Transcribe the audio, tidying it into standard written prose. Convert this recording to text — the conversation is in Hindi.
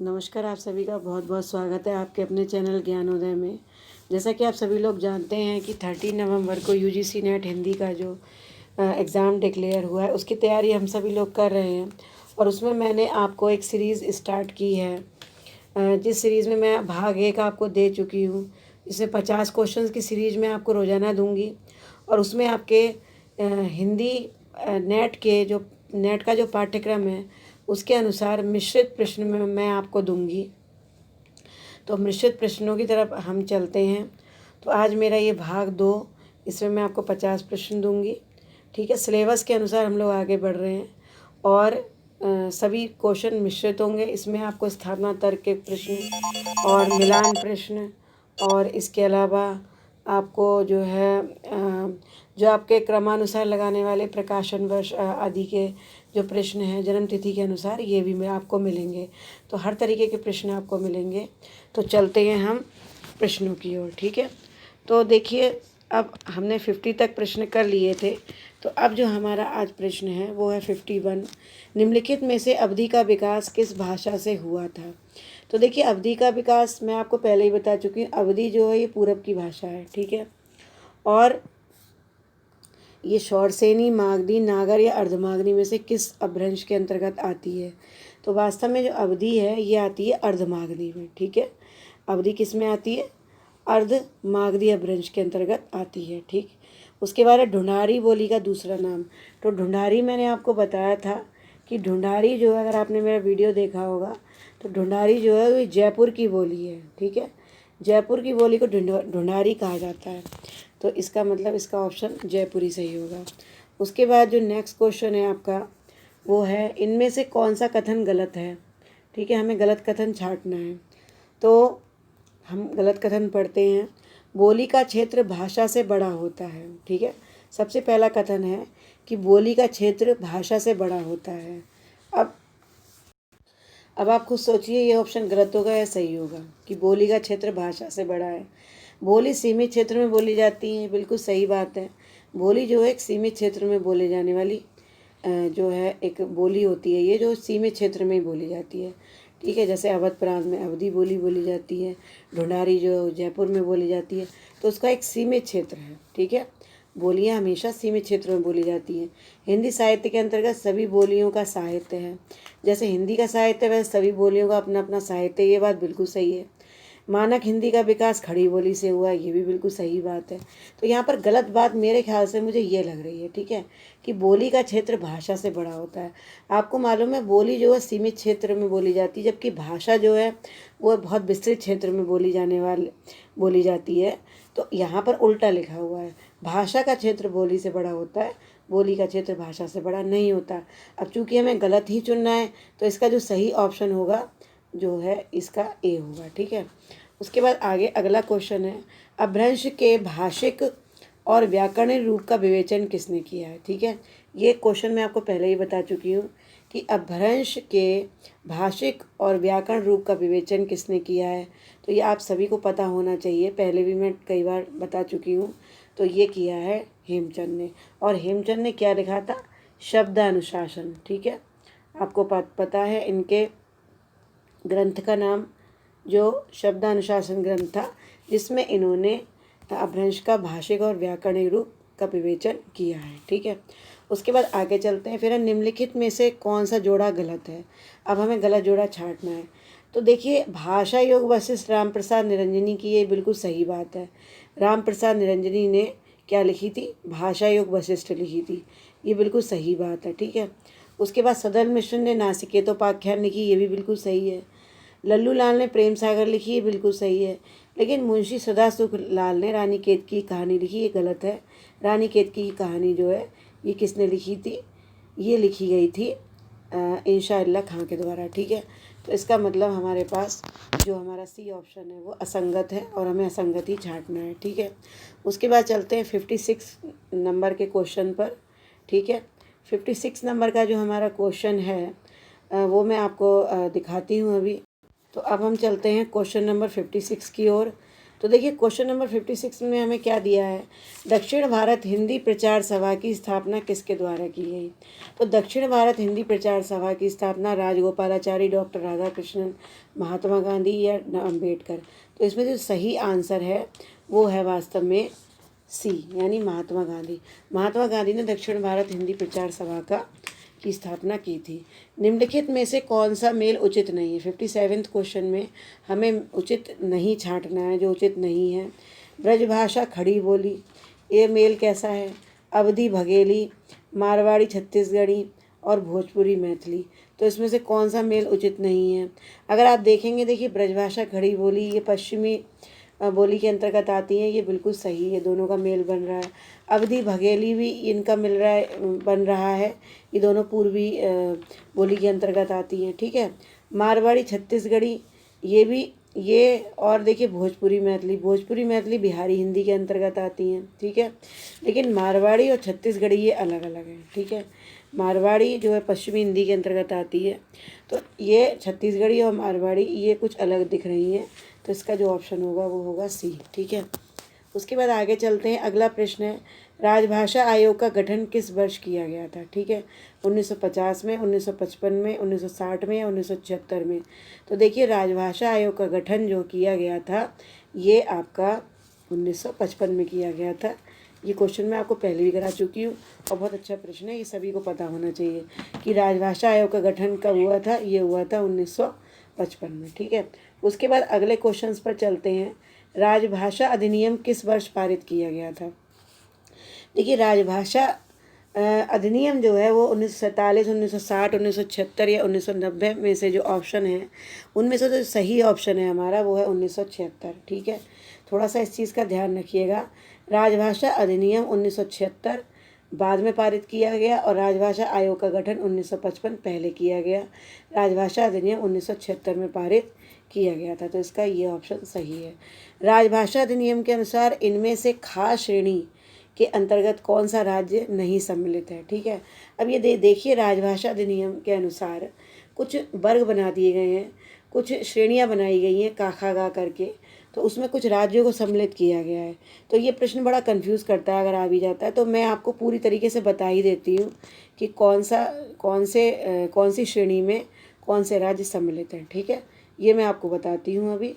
नमस्कार, आप सभी का बहुत बहुत स्वागत है आपके अपने चैनल ज्ञानोदय में। जैसा कि आप सभी लोग जानते हैं कि 30 नवंबर को यूजीसी नेट हिंदी का जो एग्ज़ाम डिक्लेयर हुआ है उसकी तैयारी हम सभी लोग कर रहे हैं। और उसमें मैंने आपको एक सीरीज़ स्टार्ट की है, जिस सीरीज़ में मैं भाग 1 आपको दे चुकी हूँ। इसमें 50 क्वेश्चंस की सीरीज़ में आपको रोज़ाना दूँगी और उसमें आपके हिंदी नेट का जो पाठ्यक्रम है उसके अनुसार मिश्रित प्रश्न में मैं आपको दूंगी। तो मिश्रित प्रश्नों की तरफ हम चलते हैं। तो आज मेरा ये भाग 2, इसमें मैं आपको 50 प्रश्न दूंगी। ठीक है, सिलेबस के अनुसार हम लोग आगे बढ़ रहे हैं और सभी क्वेश्चन मिश्रित होंगे। इसमें आपको स्थापना तर्क के प्रश्न और मिलान प्रश्न और इसके अलावा आपको जो है जो आपके क्रमानुसार लगाने वाले प्रकाशन वर्ष आदि के जो प्रश्न हैं जन्म तिथि के अनुसार, ये भी मैं आपको मिलेंगे। तो हर तरीके के प्रश्न आपको मिलेंगे। तो चलते हैं हम प्रश्नों की ओर। ठीक है, तो देखिए, अब हमने 50 तक प्रश्न कर लिए थे। तो अब जो हमारा आज प्रश्न है वो है 51। निम्नलिखित में से अवधि का विकास किस भाषा से हुआ था? तो देखिए, अवधि का विकास मैं आपको पहले ही बता चुकी हूँ। अवधि जो है ये पूरब की भाषा है। ठीक है, और ये शौरसेनी, मागधी, नागर या अर्धमागधी में से किस अपभ्रंश के अंतर्गत आती है? तो वास्तव में जो अवधि है ये आती है अर्धमागधी में। ठीक है, अवधि किस में आती है? अर्धमागधी अपभ्रंश के अंतर्गत आती है। ठीक, उसके बाद है ढूंढारी बोली का दूसरा नाम। तो ढूंढारी मैंने आपको बताया था कि ढूंढारी जो है, अगर आपने मेरा वीडियो देखा होगा तो ढूंढारी जो है वो जयपुर की बोली है। ठीक है, जयपुर की बोली को ढूंढारी कहा जाता है। तो इसका मतलब इसका ऑप्शन जयपुरी सही होगा। उसके बाद जो नेक्स्ट क्वेश्चन है आपका वो है, इनमें से कौन सा कथन गलत है? ठीक है, हमें गलत कथन छांटना है। तो हम गलत कथन पढ़ते हैं। बोली का क्षेत्र भाषा से बड़ा होता है। ठीक है, सबसे पहला कथन है कि बोली का क्षेत्र भाषा से बड़ा होता है। अब आप खुद सोचिए, ये ऑप्शन गलत होगा या सही होगा कि बोली का क्षेत्र भाषा से बड़ा है। बोली सीमित क्षेत्र में बोली जाती है, बिल्कुल सही बात है। बोली जो है एक सीमित क्षेत्र में बोले जाने वाली जो है एक बोली होती है, ये जो सीमित क्षेत्र में ही बोली जाती है। ठीक है, जैसे अवध प्रांत में अवधी बोली बोली जाती है, ढूंढारी जो जयपुर में बोली जाती है, तो उसका एक सीमित क्षेत्र है। ठीक है, बोलियां हमेशा सीमित क्षेत्र में बोली जाती हैं। हिंदी साहित्य के अंतर्गत सभी बोलियों का साहित्य है। जैसे हिंदी का साहित्य वैसे सभी बोलियों का अपना अपना साहित्य, ये बात बिल्कुल सही है। मानक हिंदी का विकास खड़ी बोली से हुआ, ये भी बिल्कुल सही बात है। तो यहाँ पर गलत बात मेरे ख्याल से मुझे ये लग रही है, ठीक है, कि बोली का क्षेत्र भाषा से बड़ा होता है। आपको मालूम है बोली जो है सीमित क्षेत्र में बोली जाती है, जबकि भाषा जो है वो बहुत विस्तृत क्षेत्र में बोली जाती है। तो यहाँ पर उल्टा लिखा हुआ है, भाषा का क्षेत्र बोली से बड़ा होता है, बोली का क्षेत्र भाषा से बड़ा नहीं होता। अब चूंकि हमें गलत ही चुनना है तो इसका जो सही ऑप्शन होगा जो है इसका ए होगा। ठीक है, उसके बाद आगे अगला क्वेश्चन है, अपभ्रंश के भाषिक और व्याकरणिक रूप का विवेचन किसने किया है? ठीक है, ये क्वेश्चन मैं आपको पहले ही बता चुकी हूँ कि अपभ्रंश के भाषिक और व्याकरण रूप का विवेचन किसने किया है। तो ये आप सभी को पता होना चाहिए, पहले भी मैं कई बार बता चुकी हूँ। तो ये किया है हेमचंद ने। और हेमचंद ने क्या लिखा था? शब्दानुशासन। ठीक है, आपको पता है इनके ग्रंथ का नाम जो शब्दानुशासन ग्रंथ था, जिसमें इन्होंने अपभ्रंश का भाषिक और व्याकरणिक रूप का विवेचन किया है। ठीक है, उसके बाद आगे चलते हैं। फिर निम्नलिखित में से कौन सा जोड़ा गलत है? अब हमें गलत जोड़ा छांटना है। तो देखिए, भाषा योग वशिष्ठ राम प्रसाद निरंजनी की, ये बिल्कुल सही बात है। राम प्रसाद निरंजनी ने क्या लिखी थी? भाषा योग वशिष्ठ लिखी थी, ये बिल्कुल सही बात है। ठीक है, उसके बाद सदल मिश्र ने नासिकेतोपाख्यान लिखी, ये भी बिल्कुल सही है। लल्लू लाल ने प्रेम सागर लिखी, ये बिल्कुल सही है। लेकिन मुंशी सदासुख लाल ने रानी केतकी की कहानी लिखी, ये गलत है। रानी केतकी की कहानी जो है ये किसने लिखी थी? ये लिखी गई थी इंशाअल्लाह खां के द्वारा। ठीक है, तो इसका मतलब हमारे पास जो हमारा सी ऑप्शन है वो असंगत है और हमें असंगत ही छांटना है। ठीक है, उसके बाद चलते हैं 56 नंबर के क्वेश्चन पर। ठीक है, 56 नंबर का जो हमारा क्वेश्चन है वो मैं आपको दिखाती हूँ अभी। तो अब हम चलते हैं क्वेश्चन नंबर 56 की ओर। तो देखिए क्वेश्चन नंबर 56 में हमें क्या दिया है, दक्षिण भारत हिंदी प्रचार सभा की स्थापना किसके द्वारा की गई। तो दक्षिण भारत हिंदी प्रचार सभा की स्थापना राजगोपालाचारी, डॉक्टर राधाकृष्णन, महात्मा गांधी या अम्बेडकर। तो इसमें जो सही आंसर है वो है वास्तव में सी, यानी महात्मा गांधी। महात्मा गांधी ने दक्षिण भारत हिंदी प्रचार सभा की स्थापना की थी। निम्नलिखित में से कौन सा मेल उचित नहीं है। 57वें क्वेश्चन में हमें उचित नहीं छांटना है, जो उचित नहीं है। ब्रजभाषा खड़ी बोली, ये मेल कैसा है। अवधी बघेली, मारवाड़ी छत्तीसगढ़ी और भोजपुरी मैथिली। तो इसमें से कौन सा मेल उचित नहीं है। अगर आप देखेंगे, देखिए ब्रजभाषा खड़ी बोली ये पश्चिमी बोली के अंतर्गत आती हैं, ये बिल्कुल सही है, दोनों का मेल बन रहा है। अवधी बघेली भी इनका मिल रहा है, बन रहा है, ये दोनों पूर्वी बोली के अंतर्गत आती हैं। ठीक है। मारवाड़ी छत्तीसगढ़ी ये भी, ये और देखिए भोजपुरी मैथिली बिहारी हिंदी के अंतर्गत आती हैं। ठीक है। लेकिन मारवाड़ी और छत्तीसगढ़ी ये अलग अलग हैं। ठीक है। मारवाड़ी जो है पश्चिमी हिंदी के अंतर्गत आती है, तो ये छत्तीसगढ़ी और मारवाड़ी ये कुछ अलग दिख रही हैं। तो इसका जो ऑप्शन होगा वो होगा सी। ठीक है। उसके बाद आगे चलते हैं। अगला प्रश्न है, राजभाषा आयोग का गठन किस वर्ष किया गया था। ठीक है। 1950 में, 1955 में, 1960 में या 1976 में। तो देखिए राजभाषा आयोग का गठन जो किया गया था ये आपका 1955 में किया गया था। ये क्वेश्चन मैं आपको पहले भी करा चुकी हूँ और बहुत अच्छा प्रश्न है, ये सभी को पता होना चाहिए कि राजभाषा आयोग का गठन कब हुआ था। ये हुआ था 1955 में। ठीक है। उसके बाद अगले क्वेश्चंस पर चलते हैं। राजभाषा अधिनियम किस वर्ष पारित किया गया था। देखिए राजभाषा अधिनियम जो है वो 1947, 1960, 1976 या 1990 में से जो ऑप्शन है उनमें से जो सही ऑप्शन है हमारा वो है 1976। ठीक है। थोड़ा सा इस चीज़ का ध्यान रखिएगा। राजभाषा अधिनियम 1976 बाद में पारित किया गया और राजभाषा आयोग का गठन 1955 पहले किया गया। राजभाषा अधिनियम 1976 में पारित किया गया था। तो इसका ये ऑप्शन सही है। राजभाषा अधिनियम के अनुसार इनमें से खास श्रेणी के अंतर्गत कौन सा राज्य नहीं सम्मिलित है। ठीक है। अब ये देखिए राजभाषा अधिनियम के अनुसार कुछ वर्ग बना दिए गए हैं, कुछ श्रेणियां बनाई गई हैं काखा गा करके, तो उसमें कुछ राज्यों को सम्मिलित किया गया है। तो ये प्रश्न बड़ा कंफ्यूज करता है अगर आ भी जाता है, तो मैं आपको पूरी तरीके से बता ही देती हूँ कि कौन सी श्रेणी में कौन से राज्य सम्मिलित हैं। ठीक है। ये मैं आपको बताती हूँ अभी।